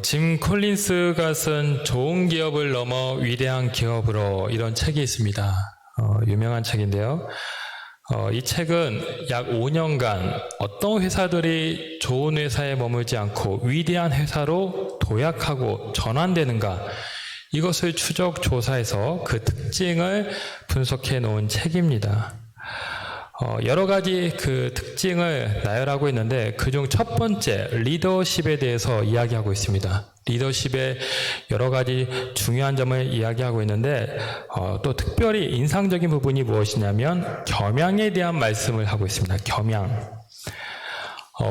짐 콜린스가 쓴 좋은 기업을 넘어 위대한 기업으로 이런 책이 있습니다. 유명한 책인데요. 이 책은 약 5년간 어떤 회사들이 좋은 회사에 머물지 않고 위대한 회사로 도약하고 전환되는가, 이것을 추적 조사해서 그 특징을 분석해 놓은 책입니다. 여러 가지 그 특징을 나열하고 있는데 그중 첫 번째 리더십에 대해서 이야기하고 있습니다. 리더십의 여러 가지 중요한 점을 이야기하고 있는데 또 특별히 인상적인 부분이 무엇이냐면 겸양에 대한 말씀을 하고 있습니다. 겸양.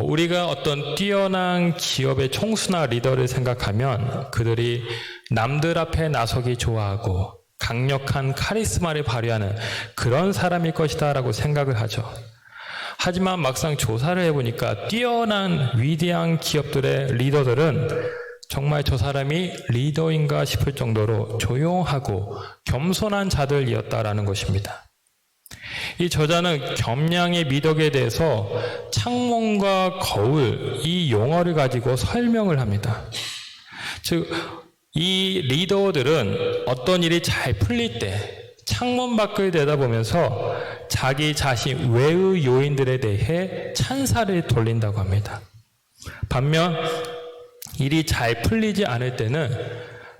우리가 어떤 뛰어난 기업의 총수나 리더를 생각하면 그들이 남들 앞에 나서기 좋아하고 강력한 카리스마를 발휘하는 그런 사람일 것이다 라고 생각을 하죠. 하지만 막상 조사를 해보니까 뛰어난 위대한 기업들의 리더들은 정말 저 사람이 리더인가 싶을 정도로 조용하고 겸손한 자들이었다라는 것입니다. 이 저자는 겸양의 미덕에 대해서 창문과 거울, 이 용어를 가지고 설명을 합니다. 즉, 이 리더들은 어떤 일이 잘 풀릴 때 창문 밖을 내다보면서 자기 자신 외의 요인들에 대해 찬사를 돌린다고 합니다. 반면 일이 잘 풀리지 않을 때는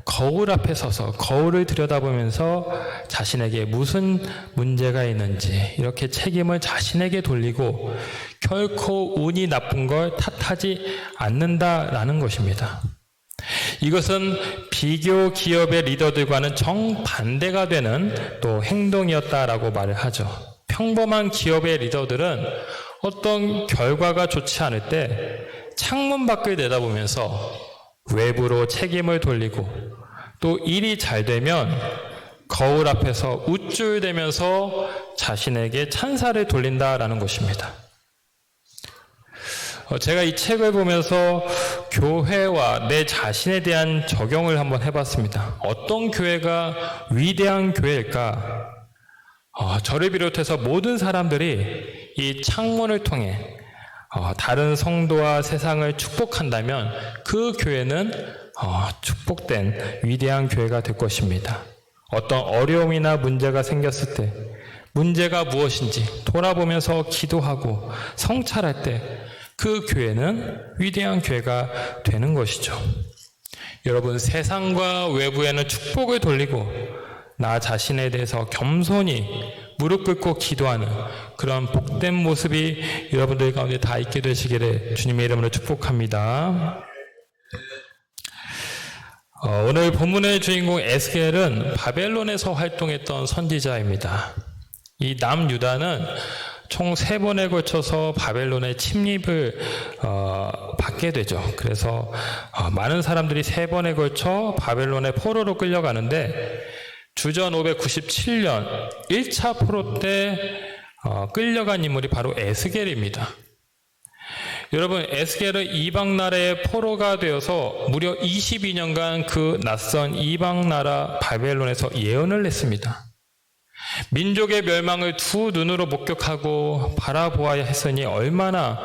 거울 앞에 서서 거울을 들여다보면서 자신에게 무슨 문제가 있는지 이렇게 책임을 자신에게 돌리고 결코 운이 나쁜 걸 탓하지 않는다라는 것입니다. 이것은 비교 기업의 리더들과는 정반대가 되는 또 행동이었다라고 말을 하죠. 평범한 기업의 리더들은 어떤 결과가 좋지 않을 때 창문 밖을 내다보면서 외부로 책임을 돌리고 또 일이 잘 되면 거울 앞에서 우쭐대면서 자신에게 찬사를 돌린다라는 것입니다. 제가 이 책을 보면서 교회와 내 자신에 대한 적용을 한번 해봤습니다. 어떤 교회가 위대한 교회일까? 저를 비롯해서 모든 사람들이 이 창문을 통해 다른 성도와 세상을 축복한다면 그 교회는 축복된 위대한 교회가 될 것입니다. 어떤 어려움이나 문제가 생겼을 때 문제가 무엇인지 돌아보면서 기도하고 성찰할 때 그 교회는 위대한 교회가 되는 것이죠. 여러분, 세상과 외부에는 축복을 돌리고 나 자신에 대해서 겸손히 무릎 꿇고 기도하는 그런 복된 모습이 여러분들 가운데 다 있게 되시기를 주님의 이름으로 축복합니다. 오늘 본문의 주인공 에스겔은 바벨론에서 활동했던 선지자입니다. 이 남유다는 총 3번에 걸쳐서 바벨론의 침입을 받게 되죠. 그래서 많은 사람들이 3번에 걸쳐 바벨론의 포로로 끌려가는데 주전 597년 1차 포로 때 끌려간 인물이 바로 에스겔입니다. 여러분, 에스겔은 이방 나라의 포로가 되어서 무려 22년간 그 낯선 이방 나라 바벨론에서 예언을 했습니다. 민족의 멸망을 두 눈으로 목격하고 바라보아야 했으니 얼마나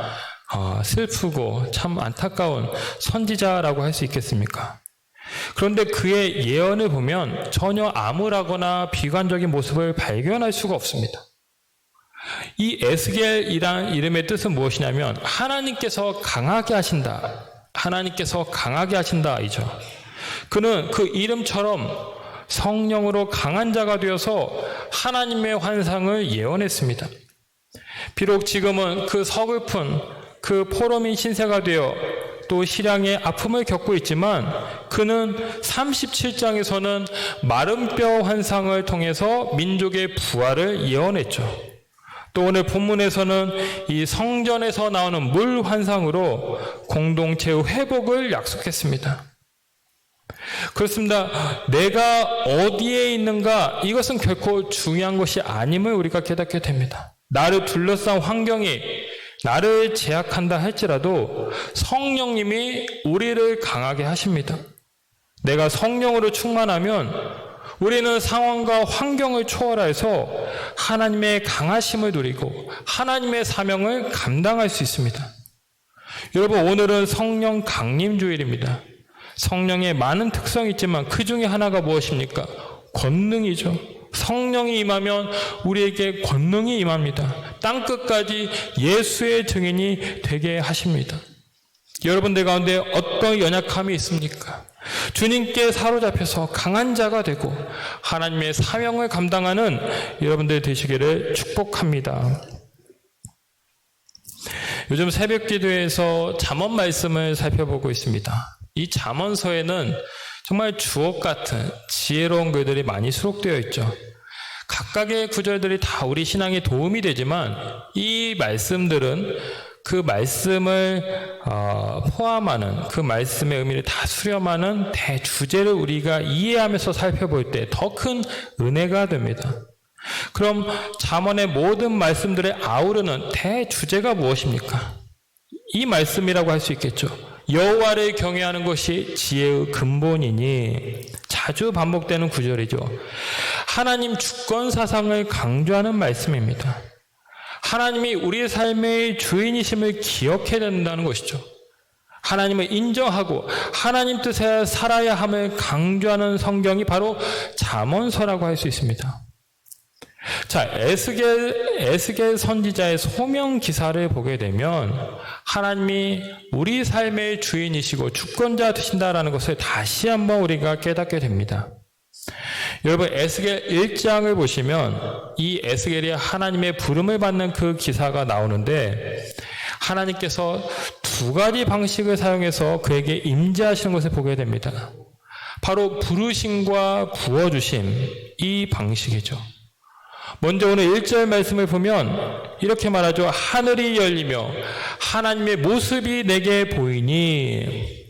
슬프고 참 안타까운 선지자라고 할 수 있겠습니까? 그런데 그의 예언을 보면 전혀 암울하거나 비관적인 모습을 발견할 수가 없습니다. 이 에스겔이란 이름의 뜻은 무엇이냐면 하나님께서 강하게 하신다. 하나님께서 강하게 하신다이죠. 그는 그 이름처럼 성령으로 강한 자가 되어서 하나님의 환상을 예언했습니다. 비록 지금은 그 서글픈 그 포로민 신세가 되어 또 실향의 아픔을 겪고 있지만 그는 37장에서는 마른 뼈 환상을 통해서 민족의 부활을 예언했죠. 또 오늘 본문에서는 이 성전에서 나오는 물 환상으로 공동체의 회복을 약속했습니다. 그렇습니다. 내가 어디에 있는가, 이것은 결코 중요한 것이 아님을 우리가 깨닫게 됩니다. 나를 둘러싼 환경이 나를 제약한다 할지라도 성령님이 우리를 강하게 하십니다. 내가 성령으로 충만하면 우리는 상황과 환경을 초월해서 하나님의 강하심을 누리고 하나님의 사명을 감당할 수 있습니다. 여러분, 오늘은 성령 강림 주일입니다. 성령의 많은 특성이 있지만 그 중에 하나가 무엇입니까? 권능이죠. 성령이 임하면 우리에게 권능이 임합니다. 땅끝까지 예수의 증인이 되게 하십니다. 여러분들 가운데 어떤 연약함이 있습니까? 주님께 사로잡혀서 강한 자가 되고 하나님의 사명을 감당하는 여러분들 되시기를 축복합니다. 요즘 새벽 기도에서 잠언 말씀을 살펴보고 있습니다. 이 잠언서에는 정말 주옥 같은 지혜로운 글들이 많이 수록되어 있죠. 각각의 구절들이 다 우리 신앙에 도움이 되지만 이 말씀들은 그 말씀을 포함하는 그 말씀의 의미를 다 수렴하는 대주제를 우리가 이해하면서 살펴볼 때 더 큰 은혜가 됩니다. 그럼 잠언의 모든 말씀들을 아우르는 대주제가 무엇입니까? 이 말씀이라고 할 수 있겠죠. 여호와를 경외하는 것이 지혜의 근본이니 자주 반복되는 구절이죠. 하나님 주권 사상을 강조하는 말씀입니다. 하나님이 우리의 삶의 주인이심을 기억해야 된다는 것이죠. 하나님을 인정하고 하나님 뜻에 살아야 함을 강조하는 성경이 바로 잠언서라고 할 수 있습니다. 자, 에스겔 선지자의 소명 기사를 보게 되면 하나님이 우리 삶의 주인이시고 주권자 되신다라는 것을 다시 한번 우리가 깨닫게 됩니다. 여러분, 에스겔 1장을 보시면 이 에스겔이 하나님의 부름을 받는 그 기사가 나오는데 하나님께서 두 가지 방식을 사용해서 그에게 임재하시는 것을 보게 됩니다. 바로 부르심과 부어주심, 이 방식이죠. 먼저 오늘 1절 말씀을 보면 이렇게 말하죠. 하늘이 열리며 하나님의 모습이 내게 보이니.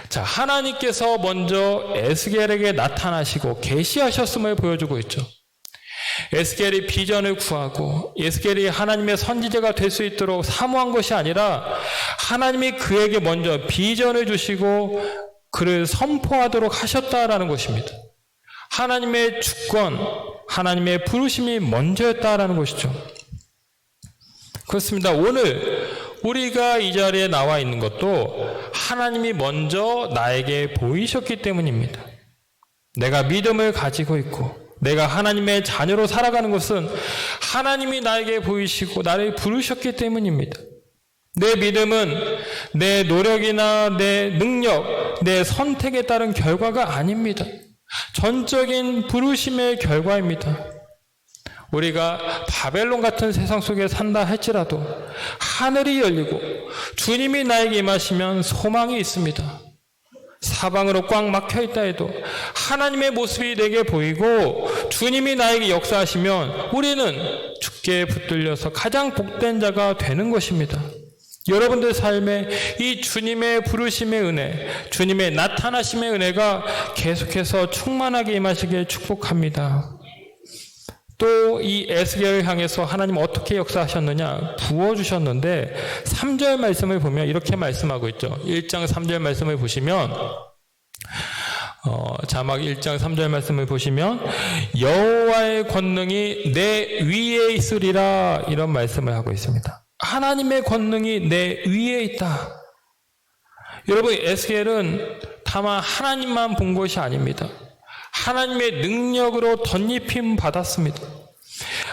자, 하나님께서 먼저 에스겔에게 나타나시고 계시하셨음을 보여주고 있죠. 에스겔이 비전을 구하고 에스겔이 하나님의 선지자가 될 수 있도록 사모한 것이 아니라 하나님이 그에게 먼저 비전을 주시고 그를 선포하도록 하셨다라는 것입니다. 하나님의 주권, 하나님의 부르심이 먼저였다라는 것이죠. 그렇습니다. 오늘 우리가 이 자리에 나와 있는 것도 하나님이 먼저 나에게 보이셨기 때문입니다. 내가 믿음을 가지고 있고 내가 하나님의 자녀로 살아가는 것은 하나님이 나에게 보이시고 나를 부르셨기 때문입니다. 내 믿음은 내 노력이나 내 능력, 내 선택에 따른 결과가 아닙니다. 전적인 부르심의 결과입니다. 우리가 바벨론 같은 세상 속에 산다 할지라도 하늘이 열리고 주님이 나에게 임하시면 소망이 있습니다. 사방으로 꽉 막혀 있다 해도 하나님의 모습이 내게 보이고 주님이 나에게 역사하시면 우리는 주께 붙들려서 가장 복된 자가 되는 것입니다. 여러분들 삶에 이 주님의 부르심의 은혜, 주님의 나타나심의 은혜가 계속해서 충만하게 임하시길 축복합니다. 또 이 에스겔을 향해서 하나님 어떻게 역사하셨느냐? 부어주셨는데 3절 말씀을 보면 이렇게 말씀하고 있죠. 1장 3절 말씀을 보시면 자막 1장 3절 말씀을 보시면 여호와의 권능이 내 위에 있으리라, 이런 말씀을 하고 있습니다. 하나님의 권능이 내 위에 있다. 여러분, 에스겔은 다만 하나님만 본 것이 아닙니다. 하나님의 능력으로 덧입힘 받았습니다.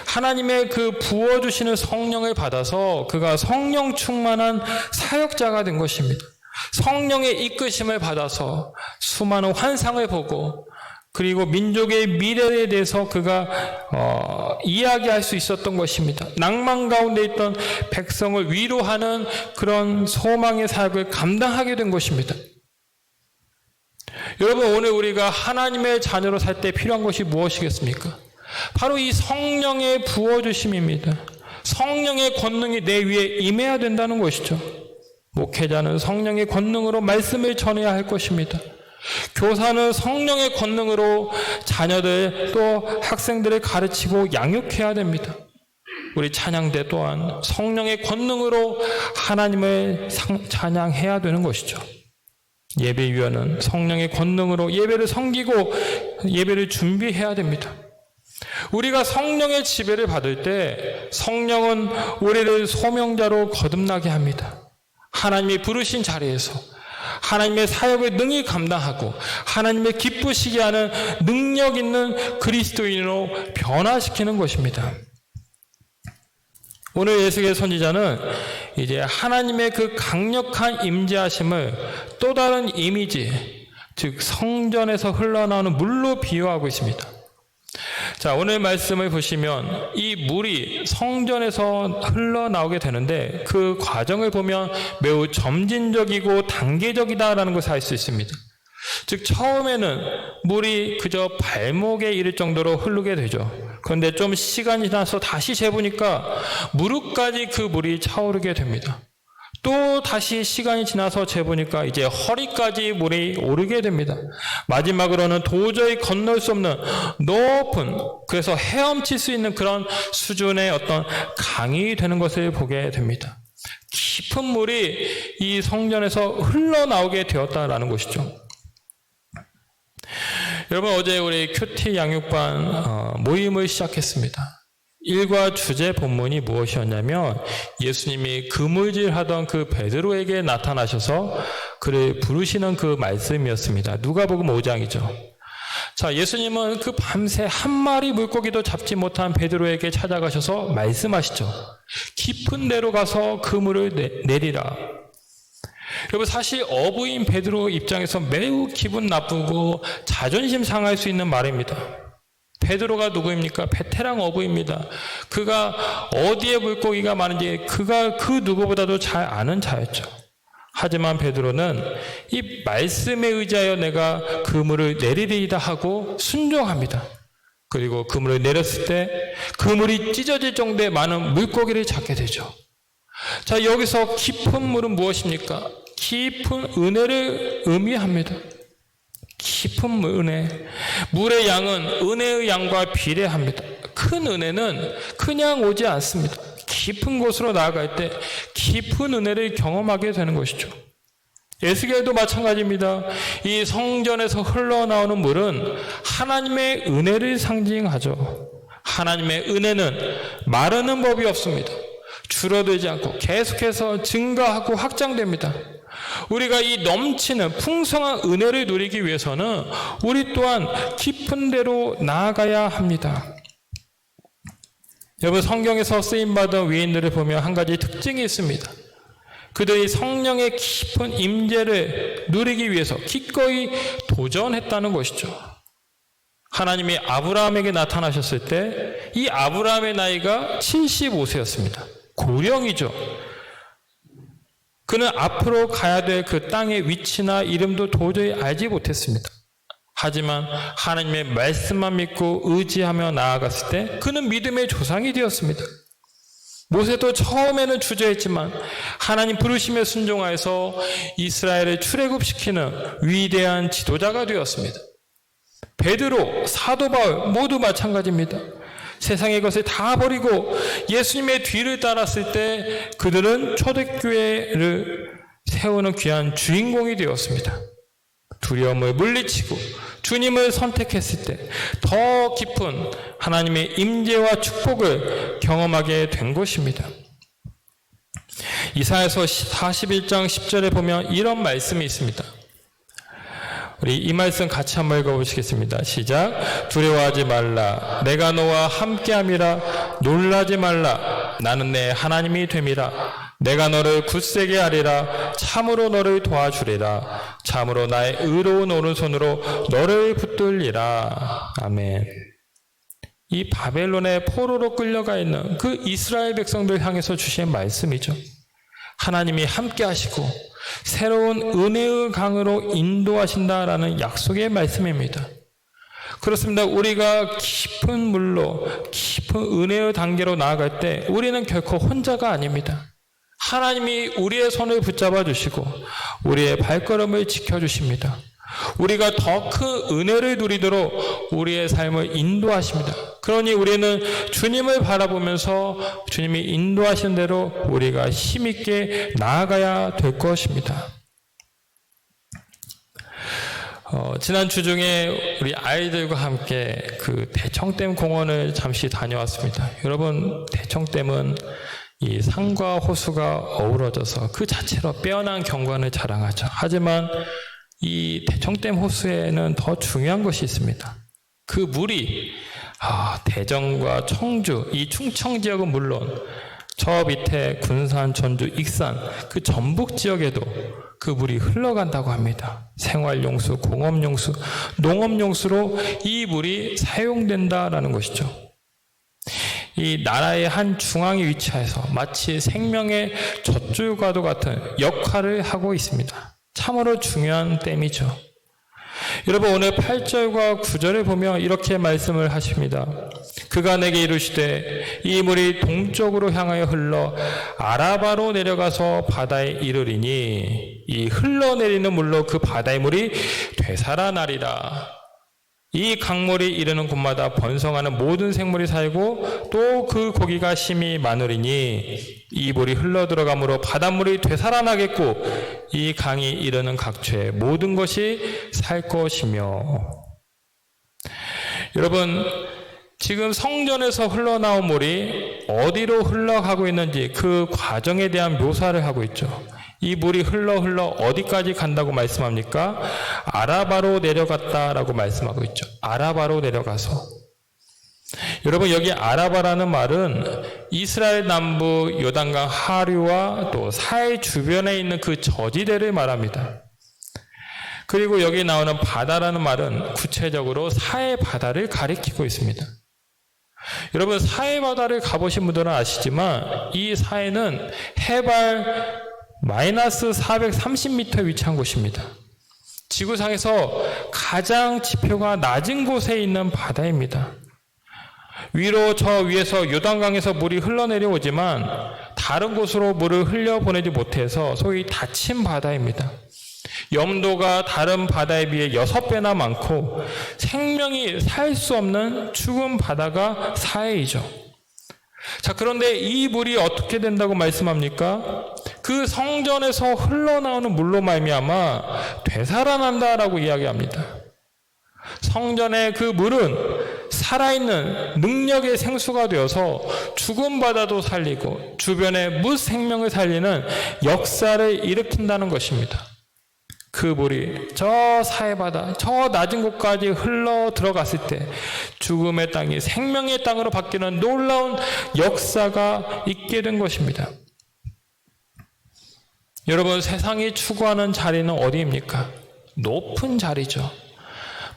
하나님의 그 부어주시는 성령을 받아서 그가 성령 충만한 사역자가 된 것입니다. 성령의 이끄심을 받아서 수많은 환상을 보고 그리고 민족의 미래에 대해서 그가 이야기할 수 있었던 것입니다. 낭만 가운데 있던 백성을 위로하는 그런 소망의 사역을 감당하게 된 것입니다. 여러분, 오늘 우리가 하나님의 자녀로 살 때 필요한 것이 무엇이겠습니까? 바로 이 성령의 부어주심입니다. 성령의 권능이 내 위에 임해야 된다는 것이죠. 목회자는 성령의 권능으로 말씀을 전해야 할 것입니다. 교사는 성령의 권능으로 자녀들 또 학생들을 가르치고 양육해야 됩니다. 우리 찬양대 또한 성령의 권능으로 하나님을 찬양해야 되는 것이죠. 예배위원은 성령의 권능으로 예배를 섬기고 예배를 준비해야 됩니다. 우리가 성령의 지배를 받을 때 성령은 우리를 소명자로 거듭나게 합니다. 하나님이 부르신 자리에서 하나님의 사역을 능히 감당하고 하나님의 기쁘시게 하는 능력 있는 그리스도인으로 변화시키는 것입니다. 오늘 예수의 선지자는 이제 하나님의 그 강력한 임재하심을 또 다른 이미지, 즉 성전에서 흘러나오는 물로 비유하고 있습니다. 자, 오늘 말씀을 보시면 이 물이 성전에서 흘러나오게 되는데 그 과정을 보면 매우 점진적이고 단계적이다라는 것을 알 수 있습니다. 즉 처음에는 물이 그저 발목에 이를 정도로 흐르게 되죠. 그런데 좀 시간이 지나서 다시 재보니까 무릎까지 그 물이 차오르게 됩니다. 또 다시 시간이 지나서 재보니까 이제 허리까지 물이 오르게 됩니다. 마지막으로는 도저히 건널 수 없는 높은, 그래서 헤엄칠 수 있는 그런 수준의 어떤 강이 되는 것을 보게 됩니다. 깊은 물이 이 성전에서 흘러나오게 되었다라는 것이죠. 여러분, 어제 우리 큐티 양육반 모임을 시작했습니다. 일과 주제 본문이 무엇이었냐면 예수님이 그물질하던 그 베드로에게 나타나셔서 그를 부르시는 그 말씀이었습니다. 누가복음 5장이죠. 자, 예수님은 그 밤새 한 마리 물고기도 잡지 못한 베드로에게 찾아가셔서 말씀하시죠. 깊은 데로 가서 그물을 내리라. 여러분, 사실 어부인 베드로 입장에서 매우 기분 나쁘고 자존심 상할 수 있는 말입니다. 베드로가 누구입니까? 베테랑 어부입니다. 그가 어디에 물고기가 많은지 그가 그 누구보다도 잘 아는 자였죠. 하지만 베드로는 이 말씀에 의지하여 내가 그물을 내리리이다 하고 순종합니다. 그리고 그물을 내렸을 때 그물이 찢어질 정도의 많은 물고기를 잡게 되죠. 자, 여기서 깊은 물은 무엇입니까? 깊은 은혜를 의미합니다. 깊은 은혜. 물의 양은 은혜의 양과 비례합니다. 큰 은혜는 그냥 오지 않습니다. 깊은 곳으로 나아갈 때 깊은 은혜를 경험하게 되는 것이죠. 에스겔도 마찬가지입니다. 이 성전에서 흘러나오는 물은 하나님의 은혜를 상징하죠. 하나님의 은혜는 마르는 법이 없습니다. 줄어들지 않고 계속해서 증가하고 확장됩니다. 우리가 이 넘치는 풍성한 은혜를 누리기 위해서는 우리 또한 깊은 데로 나아가야 합니다. 여러분, 성경에서 쓰임받은 위인들을 보면 한 가지 특징이 있습니다. 그들이 성령의 깊은 임재를 누리기 위해서 기꺼이 도전했다는 것이죠. 하나님이 아브라함에게 나타나셨을 때 이 아브라함의 나이가 75세였습니다. 고령이죠. 그는 앞으로 가야 될 그 땅의 위치나 이름도 도저히 알지 못했습니다. 하지만 하나님의 말씀만 믿고 의지하며 나아갔을 때 그는 믿음의 조상이 되었습니다. 모세도 처음에는 주저했지만 하나님 부르심에 순종하여서 이스라엘을 출애굽시키는 위대한 지도자가 되었습니다. 베드로, 사도 바울 모두 마찬가지입니다. 세상의 것을 다 버리고 예수님의 뒤를 따랐을 때 그들은 초대교회를 세우는 귀한 주인공이 되었습니다. 두려움을 물리치고 주님을 선택했을 때 더 깊은 하나님의 임재와 축복을 경험하게 된 것입니다. 이사야서 41장 10절에 보면 이런 말씀이 있습니다. 우리 이 말씀 같이 한번 읽어보시겠습니다. 시작. 두려워하지 말라. 내가 너와 함께함이라. 놀라지 말라. 나는 내 하나님이 됨이라. 내가 너를 굳세게 하리라. 참으로 너를 도와주리라. 참으로 나의 의로운 오른손으로 너를 붙들리라. 아멘. 이 바벨론의 포로로 끌려가 있는 그 이스라엘 백성들 향해서 주신 말씀이죠. 하나님이 함께 하시고 새로운 은혜의 강으로 인도하신다라는 약속의 말씀입니다. 그렇습니다. 우리가 깊은 물로 깊은 은혜의 단계로 나아갈 때 우리는 결코 혼자가 아닙니다. 하나님이 우리의 손을 붙잡아 주시고 우리의 발걸음을 지켜주십니다. 우리가 더 큰 은혜를 누리도록 우리의 삶을 인도하십니다. 그러니 우리는 주님을 바라보면서 주님이 인도하신 대로 우리가 힘있게 나아가야 될 것입니다. 지난 주 중에 우리 아이들과 함께 그 대청댐 공원을 잠시 다녀왔습니다. 여러분, 대청댐은 이 산과 호수가 어우러져서 그 자체로 빼어난 경관을 자랑하죠. 하지만 이 대청댐 호수에는 더 중요한 것이 있습니다. 그 물이 대전과 청주, 이 충청 지역은 물론 저 밑에 군산, 전주, 익산 그 전북 지역에도 그 물이 흘러간다고 합니다. 생활용수, 공업용수, 농업용수로 이 물이 사용된다라는 것이죠. 이 나라의 한 중앙에 위치해서 마치 생명의 젖줄과도 같은 역할을 하고 있습니다. 참으로 중요한 댐이죠. 여러분, 오늘 8절과 9절을 보면 이렇게 말씀을 하십니다. 그가 내게 이르시되 이 물이 동쪽으로 향하여 흘러 아라바로 내려가서 바다에 이르리니 이 흘러내리는 물로 그 바다의 물이 되살아나리라. 이 강물이 이르는 곳마다 번성하는 모든 생물이 살고 또 그 고기가 심히 많으리니 이 물이 흘러들어가므로 바닷물이 되살아나겠고 이 강이 이르는 각처에 모든 것이 살 것이며. 여러분, 지금 성전에서 흘러나온 물이 어디로 흘러가고 있는지 그 과정에 대한 묘사를 하고 있죠. 이 물이 흘러 어디까지 간다고 말씀합니까? 아라바로 내려갔다라고 말씀하고 있죠. 아라바로 내려가서. 여러분, 여기 아라바라는 말은 이스라엘 남부 요단강 하류와 또 사해 주변에 있는 그 저지대를 말합니다. 그리고 여기 나오는 바다라는 말은 구체적으로 사해 바다를 가리키고 있습니다. 여러분, 사해 바다를 가보신 분들은 아시지만 이 사해는 해발 마이너스 430m 위치한 곳입니다. 지구상에서 가장 지표가 낮은 곳에 있는 바다입니다. 위로 저 위에서 요단강에서 물이 흘러내려오지만 다른 곳으로 물을 흘려보내지 못해서 소위 닫힌 바다입니다. 염도가 다른 바다에 비해 6배나 많고 생명이 살 수 없는 죽은 바다가 사해이죠. 자, 그런데 이 물이 어떻게 된다고 말씀합니까? 그 성전에서 흘러나오는 물로 말미암아 되살아난다라고 이야기합니다. 성전의 그 물은 살아있는 능력의 생수가 되어서 죽은 바다도 살리고 주변의 무생명을 살리는 역사를 일으킨다는 것입니다. 그 물이 저 사해바다, 저 낮은 곳까지 흘러 들어갔을 때 죽음의 땅이 생명의 땅으로 바뀌는 놀라운 역사가 있게 된 것입니다. 여러분, 세상이 추구하는 자리는 어디입니까? 높은 자리죠.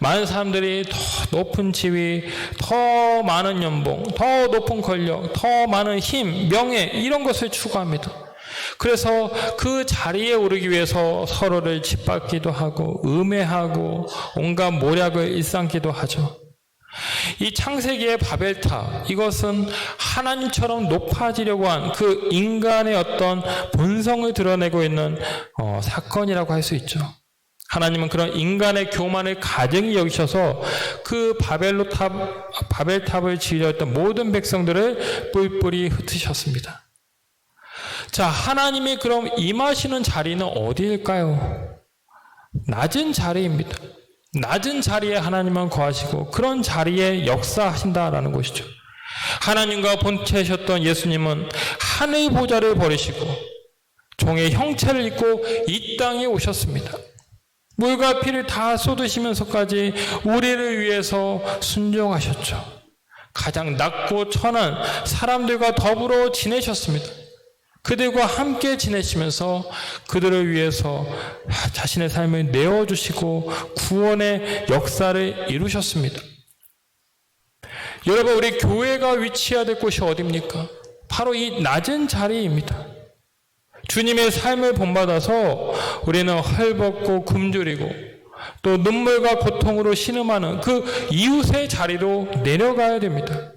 많은 사람들이 더 높은 지위, 더 많은 연봉, 더 높은 권력, 더 많은 힘, 명예 이런 것을 추구합니다. 그래서 그 자리에 오르기 위해서 서로를 짓밟기도 하고 음해하고 온갖 모략을 일삼기도 하죠. 이 창세기의 바벨탑, 이것은 하나님처럼 높아지려고 한 그 인간의 어떤 본성을 드러내고 있는 사건이라고 할 수 있죠. 하나님은 그런 인간의 교만을 가증히 여기셔서 그 바벨탑을 지으려던 모든 백성들을 뿔뿔이 흩으셨습니다. 자, 하나님이 그럼 임하시는 자리는 어디일까요? 낮은 자리입니다. 낮은 자리에 하나님은 거하시고 그런 자리에 역사하신다라는 것이죠. 하나님과 본체셨던 예수님은 하늘 보좌를 버리시고 종의 형체를 입고 이 땅에 오셨습니다. 물과 피를 다 쏟으시면서까지 우리를 위해서 순종하셨죠. 가장 낮고 천한 사람들과 더불어 지내셨습니다. 그들과 함께 지내시면서 그들을 위해서 자신의 삶을 내어주시고 구원의 역사를 이루셨습니다. 여러분, 우리 교회가 위치해야 될 곳이 어디입니까? 바로 이 낮은 자리입니다. 주님의 삶을 본받아서 우리는 헐벗고 굶주리고 또 눈물과 고통으로 신음하는 그 이웃의 자리로 내려가야 됩니다.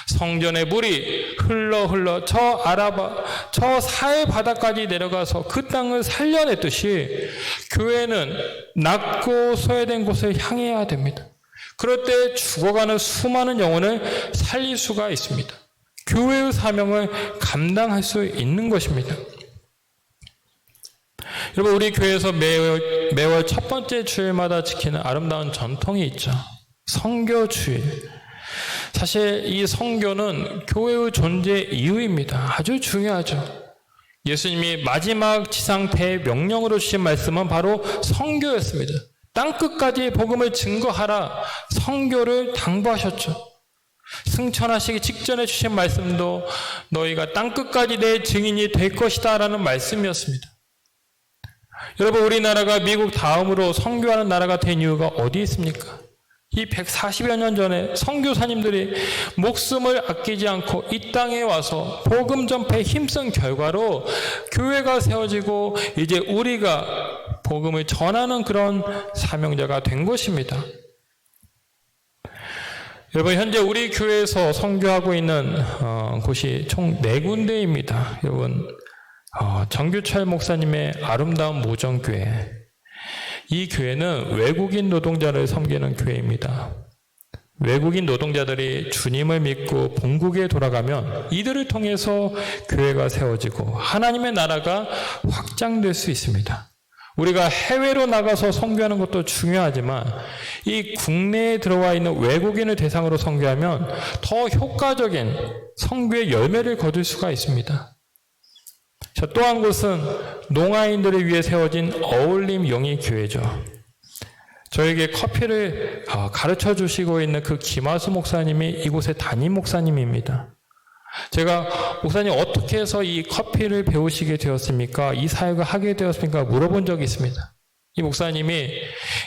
성전의 물이 흘러 저 사해 바다까지 내려가서 그 땅을 살려냈듯이 교회는 낮고 소외된 곳을 향해야 됩니다. 그럴 때 죽어가는 수많은 영혼을 살릴 수가 있습니다. 교회의 사명을 감당할 수 있는 것입니다. 여러분, 우리 교회에서 매월 첫 번째 주일마다 지키는 아름다운 전통이 있죠. 선교주일. 사실 이 성교는 교회의 존재 이유입니다. 아주 중요하죠. 예수님이 마지막 지상 대명령으로 주신 말씀은 바로 성교였습니다. 땅끝까지 복음을 증거하라, 성교를 당부하셨죠. 승천하시기 직전에 주신 말씀도 너희가 땅끝까지 내 증인이 될 것이다 라는 말씀이었습니다. 여러분, 우리나라가 미국 다음으로 선교하는 나라가 된 이유가 어디 있습니까? 이 140여 년 전에 선교사님들이 목숨을 아끼지 않고 이 땅에 와서 복음 전파에 힘쓴 결과로 교회가 세워지고 이제 우리가 복음을 전하는 그런 사명자가 된 것입니다. 여러분, 현재 우리 교회에서 선교하고 있는 곳이 총 4군데입니다. 여러분, 정규철 목사님의 아름다운 모정교회, 이 교회는 외국인 노동자를 섬기는 교회입니다. 외국인 노동자들이 주님을 믿고 본국에 돌아가면 이들을 통해서 교회가 세워지고 하나님의 나라가 확장될 수 있습니다. 우리가 해외로 나가서 선교하는 것도 중요하지만 이 국내에 들어와 있는 외국인을 대상으로 선교하면 더 효과적인 선교의 열매를 거둘 수가 있습니다. 또 한 곳은 농아인들을 위해 세워진 어울림 영희 교회죠. 저에게 커피를 가르쳐 주시고 있는 그 김하수 목사님이 이곳의 담임 목사님입니다. 제가 목사님 어떻게 해서 이 커피를 배우시게 되었습니까? 이 사역을 하게 되었습니까? 물어본 적이 있습니다. 이 목사님이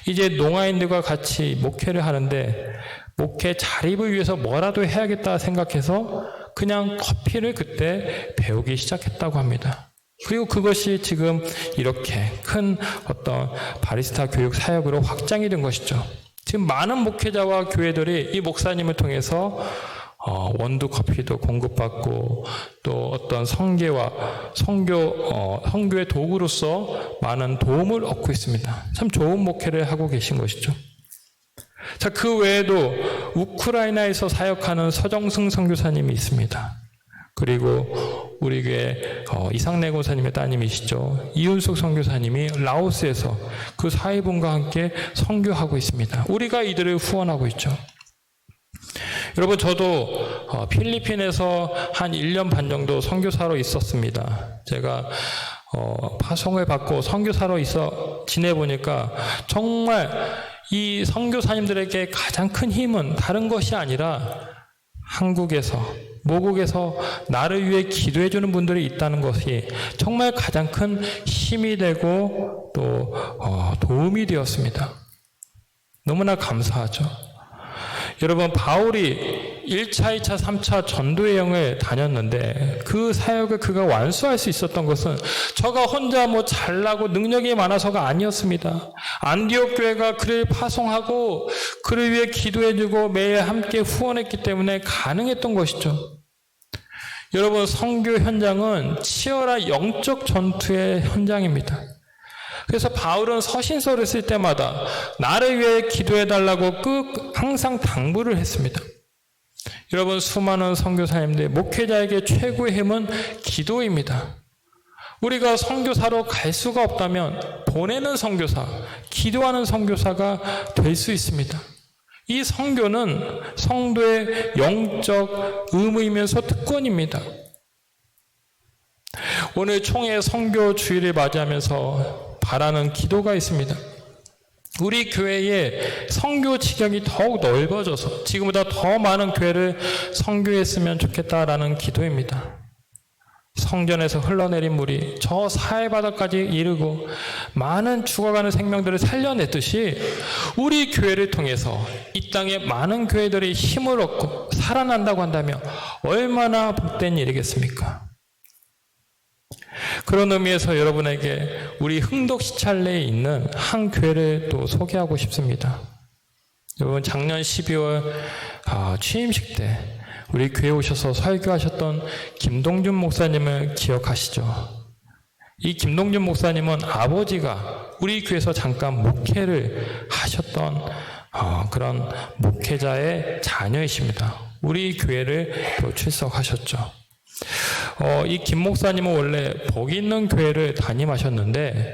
이제 농아인들과 같이 목회를 하는데 목회 자립을 위해서 뭐라도 해야겠다 생각해서 그냥 커피를 그때 배우기 시작했다고 합니다. 그리고 그것이 지금 이렇게 큰 어떤 바리스타 교육 사역으로 확장이 된 것이죠. 지금 많은 목회자와 교회들이 이 목사님을 통해서 원두 커피도 공급받고 또 어떤 선교의 도구로서 많은 도움을 얻고 있습니다. 참 좋은 목회를 하고 계신 것이죠. 자, 그 외에도 우크라이나에서 사역하는 서정승 선교사님이 있습니다. 그리고 우리 교회 이상래 권사님의 따님이시죠. 이윤숙 선교사님이 라오스에서 그 사회분과 함께 선교하고 있습니다. 우리가 이들을 후원하고 있죠. 여러분, 저도 필리핀에서 한 1년 반 정도 선교사로 있었습니다. 제가 파송을 받고 선교사로 지내보니까 정말 이 선교사님들에게 가장 큰 힘은 다른 것이 아니라 한국에서, 모국에서 나를 위해 기도해주는 분들이 있다는 것이 정말 가장 큰 힘이 되고 또 도움이 되었습니다. 너무나 감사하죠. 여러분, 바울이 1차, 2차, 3차 전도 여행을 다녔는데 그 사역을 그가 완수할 수 있었던 것은 저가 혼자 잘나고 능력이 많아서가 아니었습니다. 안디옥 교회가 그를 파송하고 그를 위해 기도해주고 매일 함께 후원했기 때문에 가능했던 것이죠. 여러분, 선교 현장은 치열한 영적 전투의 현장입니다. 그래서 바울은 서신서를 쓸 때마다 나를 위해 기도해달라고 항상 당부를 했습니다. 여러분, 수많은 선교사님들, 목회자에게 최고의 힘은 기도입니다. 우리가 선교사로 갈 수가 없다면 보내는 선교사, 기도하는 선교사가 될 수 있습니다. 이 선교는 성도의 영적 의무이면서 특권입니다. 오늘 총회 선교 주일을 맞이하면서 바라는 기도가 있습니다. 우리 교회의 선교 지경이 더욱 넓어져서 지금보다 더 많은 교회를 선교했으면 좋겠다라는 기도입니다. 성전에서 흘러내린 물이 저 사해바다까지 이르고 많은 죽어가는 생명들을 살려냈듯이 우리 교회를 통해서 이 땅에 많은 교회들이 힘을 얻고 살아난다고 한다면 얼마나 복된 일이겠습니까? 그런 의미에서 여러분에게 우리 흥덕 시찰내에 있는 한 교회를 또 소개하고 싶습니다. 여러분, 작년 12월 취임식 때 우리 교회에 오셔서 설교하셨던 김동준 목사님을 기억하시죠? 이 김동준 목사님은 아버지가 우리 교회에서 잠깐 목회를 하셨던 그런 목회자의 자녀이십니다. 우리 교회를 또 출석하셨죠. 이 김 목사님은 원래 복 있는 교회를 담임하셨는데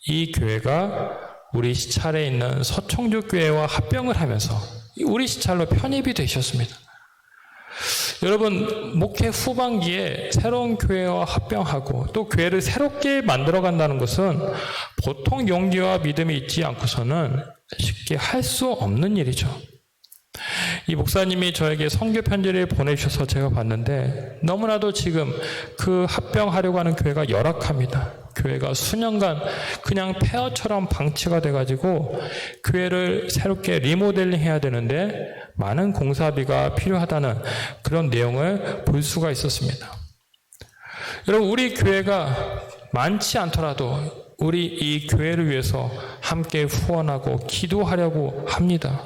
이 교회가 우리 시찰에 있는 서청주 교회와 합병을 하면서 우리 시찰로 편입이 되셨습니다. 여러분, 목회 후반기에 새로운 교회와 합병하고 또 교회를 새롭게 만들어 간다는 것은 보통 용기와 믿음이 있지 않고서는 쉽게 할 수 없는 일이죠. 이 목사님이 저에게 선교 편지를 보내주셔서 제가 봤는데 너무나도 지금 그 합병하려고 하는 교회가 열악합니다. 교회가 수년간 그냥 폐허처럼 방치가 돼가지고 교회를 새롭게 리모델링 해야 되는데 많은 공사비가 필요하다는 그런 내용을 볼 수가 있었습니다. 여러분, 우리 교회가 많지 않더라도 우리 이 교회를 위해서 함께 후원하고 기도하려고 합니다.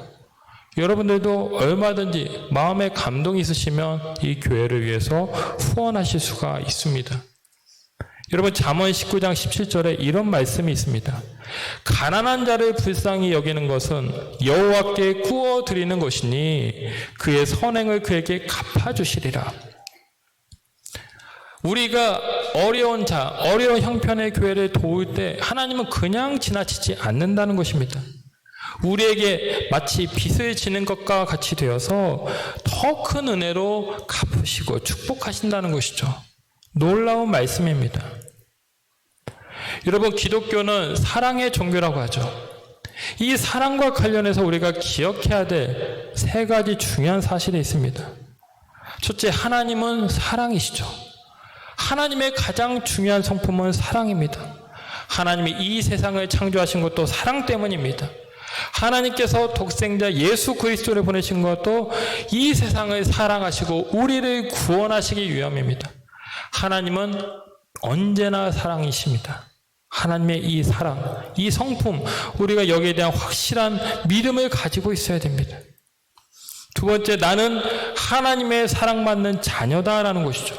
여러분들도 얼마든지 마음에 감동이 있으시면 이 교회를 위해서 후원하실 수가 있습니다. 여러분, 잠언 19장 17절에 이런 말씀이 있습니다. 가난한 자를 불쌍히 여기는 것은 여호와께 구워 드리는 것이니 그의 선행을 그에게 갚아주시리라. 우리가 어려운 자, 어려운 형편의 교회를 도울 때 하나님은 그냥 지나치지 않는다는 것입니다. 우리에게 마치 빚을 지는 것과 같이 되어서 더 큰 은혜로 갚으시고 축복하신다는 것이죠. 놀라운 말씀입니다. 여러분, 기독교는 사랑의 종교라고 하죠. 이 사랑과 관련해서 우리가 기억해야 될 세 가지 중요한 사실이 있습니다. 첫째, 하나님은 사랑이시죠. 하나님의 가장 중요한 성품은 사랑입니다. 하나님이 이 세상을 창조하신 것도 사랑 때문입니다. 하나님께서 독생자 예수 그리스도를 보내신 것도 이 세상을 사랑하시고 우리를 구원하시기 위함입니다. 하나님은 언제나 사랑이십니다. 하나님의 이 사랑, 이 성품, 우리가 여기에 대한 확실한 믿음을 가지고 있어야 됩니다. 두 번째, 나는 하나님의 사랑받는 자녀다라는 것이죠.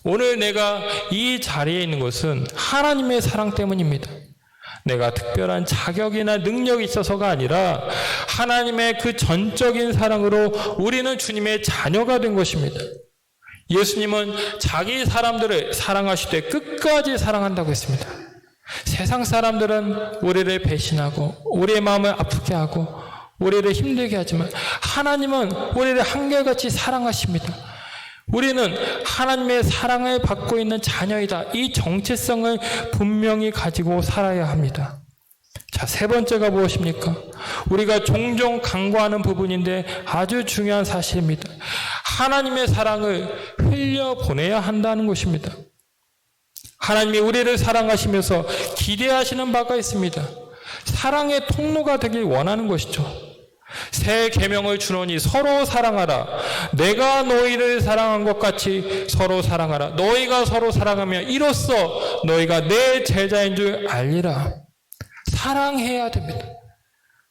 오늘 내가 이 자리에 있는 것은 하나님의 사랑 때문입니다. 내가 특별한 자격이나 능력이 있어서가 아니라 하나님의 그 전적인 사랑으로 우리는 주님의 자녀가 된 것입니다. 예수님은 자기 사람들을 하실 때 끝까지 사랑한다고 했습니다. 세상 사람들은 우리를 배신하고 우리의 마음을 아프게 하고 우리를 힘들게 하지만 하나님은 우리를 한결같이 사랑하십니다. 우리는 하나님의 사랑을 받고 있는 자녀이다. 이 정체성을 분명히 가지고 살아야 합니다. 자, 세 번째가 무엇입니까? 우리가 종종 간과하는 부분인데 아주 중요한 사실입니다. 하나님의 사랑을 흘려보내야 한다는 것입니다. 하나님이 우리를 사랑하시면서 기대하시는 바가 있습니다. 사랑의 통로가 되길 원하는 것이죠. 새 계명을 주노니 서로 사랑하라. 내가 너희를 사랑한 것 같이 서로 사랑하라. 너희가 서로 사랑하면 이로써 너희가 내 제자인 줄 알리라. 사랑해야 됩니다.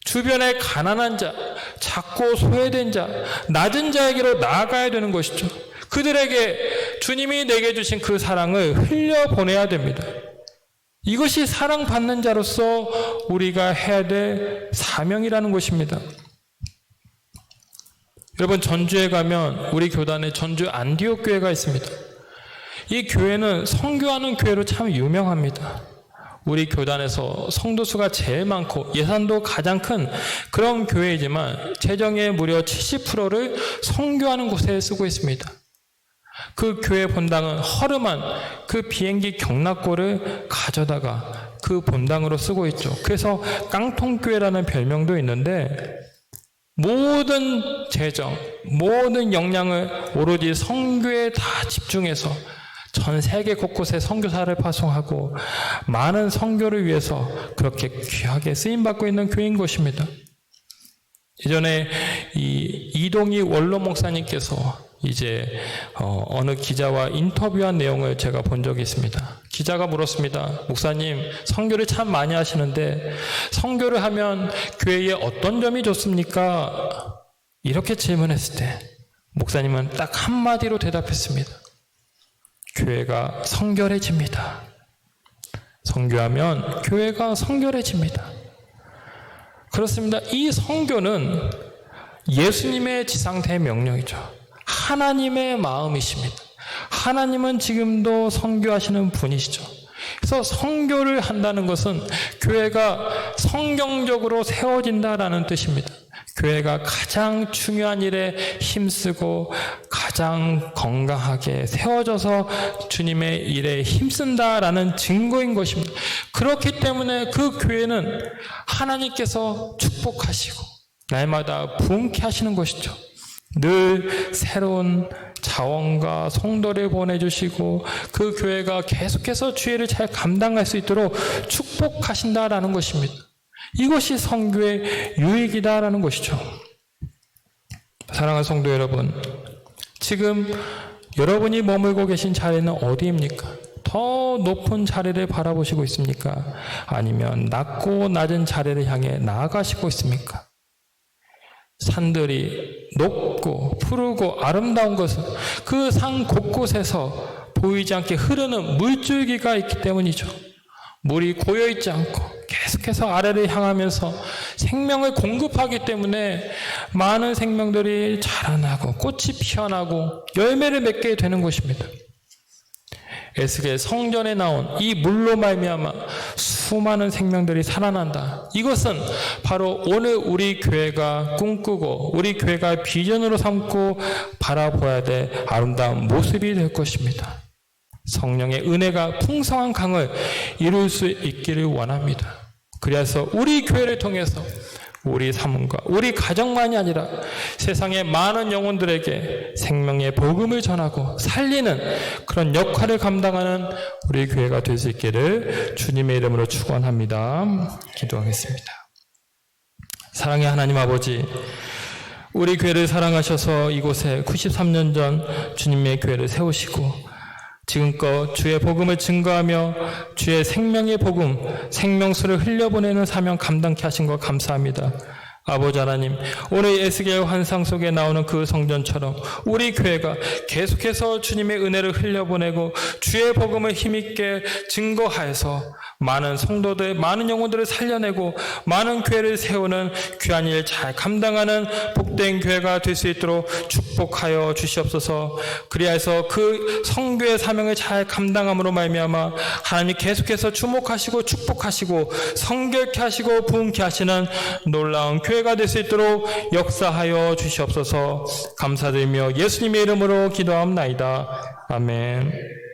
주변에 가난한 자, 작고 소외된 자, 낮은 자에게로 나아가야 되는 것이죠. 그들에게 주님이 내게 주신 그 사랑을 흘려보내야 됩니다. 이것이 사랑받는 자로서 우리가 해야 될 사명이라는 것입니다. 여러분, 전주에 가면 우리 교단에 전주 안디옥 교회가 있습니다. 이 교회는 선교하는 교회로 참 유명합니다. 우리 교단에서 성도 수가 제일 많고 예산도 가장 큰 그런 교회이지만 재정의 무려 70%를 선교하는 곳에 쓰고 있습니다. 그 교회 본당은 허름한 그 비행기 경락고를 가져다가 그 본당으로 쓰고 있죠. 그래서 깡통교회라는 별명도 있는데 모든 재정, 모든 역량을 오로지 선교에 다 집중해서 전 세계 곳곳에 선교사를 파송하고 많은 선교를 위해서 그렇게 귀하게 쓰임받고 있는 교회인 것입니다. 예전에 이동희 원로 목사님께서 이제 어느 기자와 인터뷰한 내용을 제가 본 적이 있습니다. 기자가 물었습니다. 목사님, 선교를 참 많이 하시는데 선교를 하면 교회에 어떤 점이 좋습니까? 이렇게 질문했을 때 목사님은 딱 한마디로 대답했습니다. 교회가 성결해집니다. 선교하면 교회가 성결해집니다. 그렇습니다. 이 선교는 예수님의 지상대명령이죠. 하나님의 마음이십니다. 하나님은 지금도 선교하시는 분이시죠. 그래서 선교를 한다는 것은 교회가 성경적으로 세워진다라는 뜻입니다. 교회가 가장 중요한 일에 힘쓰고 가장 건강하게 세워져서 주님의 일에 힘쓴다라는 증거인 것입니다. 그렇기 때문에 그 교회는 하나님께서 축복하시고 날마다 부흥케 하시는 것이죠. 늘 새로운 자원과 성도를 보내주시고 그 교회가 계속해서 주의를 잘 감당할 수 있도록 축복하신다라는 것입니다. 이것이 선교의 유익이다라는 것이죠. 사랑하는 성도 여러분, 지금 여러분이 머물고 계신 자리는 어디입니까? 더 높은 자리를 바라보시고 있습니까? 아니면 낮고 낮은 자리를 향해 나아가시고 있습니까? 산들이 높고 푸르고 아름다운 것은 그 산 곳곳에서 보이지 않게 흐르는 물줄기가 있기 때문이죠. 물이 고여있지 않고 계속해서 아래를 향하면서 생명을 공급하기 때문에 많은 생명들이 자라나고 꽃이 피어나고 열매를 맺게 되는 것입니다. 에스겔 성전에 나온 이 물로 말미암아 수많은 생명들이 살아난다. 이것은 바로 오늘 우리 교회가 꿈꾸고 우리 교회가 비전으로 삼고 바라보아야 될 아름다운 모습이 될 것입니다. 성령의 은혜가 풍성한 강을 이룰 수 있기를 원합니다. 그래서 우리 교회를 통해서 우리 삶과 우리 가정만이 아니라 세상의 많은 영혼들에게 생명의 복음을 전하고 살리는 그런 역할을 감당하는 우리 교회가 될 수 있기를 주님의 이름으로 축원합니다. 기도하겠습니다. 사랑의 하나님 아버지, 우리 교회를 사랑하셔서 이곳에 93년 전 주님의 교회를 세우시고 지금껏 주의 복음을 증거하며 주의 생명의 복음, 생명수를 흘려보내는 사명 감당케 하신 것 감사합니다. 아버지 하나님, 오늘 에스겔 환상 속에 나오는 그 성전처럼 우리 교회가 계속해서 주님의 은혜를 흘려보내고 주의 복음을 힘있게 증거하여서 많은 성도들, 많은 영혼들을 살려내고 많은 교회를 세우는 귀한 일 잘 감당하는 복된 교회가 될 수 있도록 축복하여 주시옵소서. 그리하여서 그 성교의 사명을 잘 감당함으로 말미암아 하나님 계속해서 주목하시고 축복하시고 성결케 하시고 부흥케 하시는 놀라운 교회가 될 수 있도록 역사하여 주시옵소서. 감사드리며 예수님의 이름으로 기도합나이다. 아멘.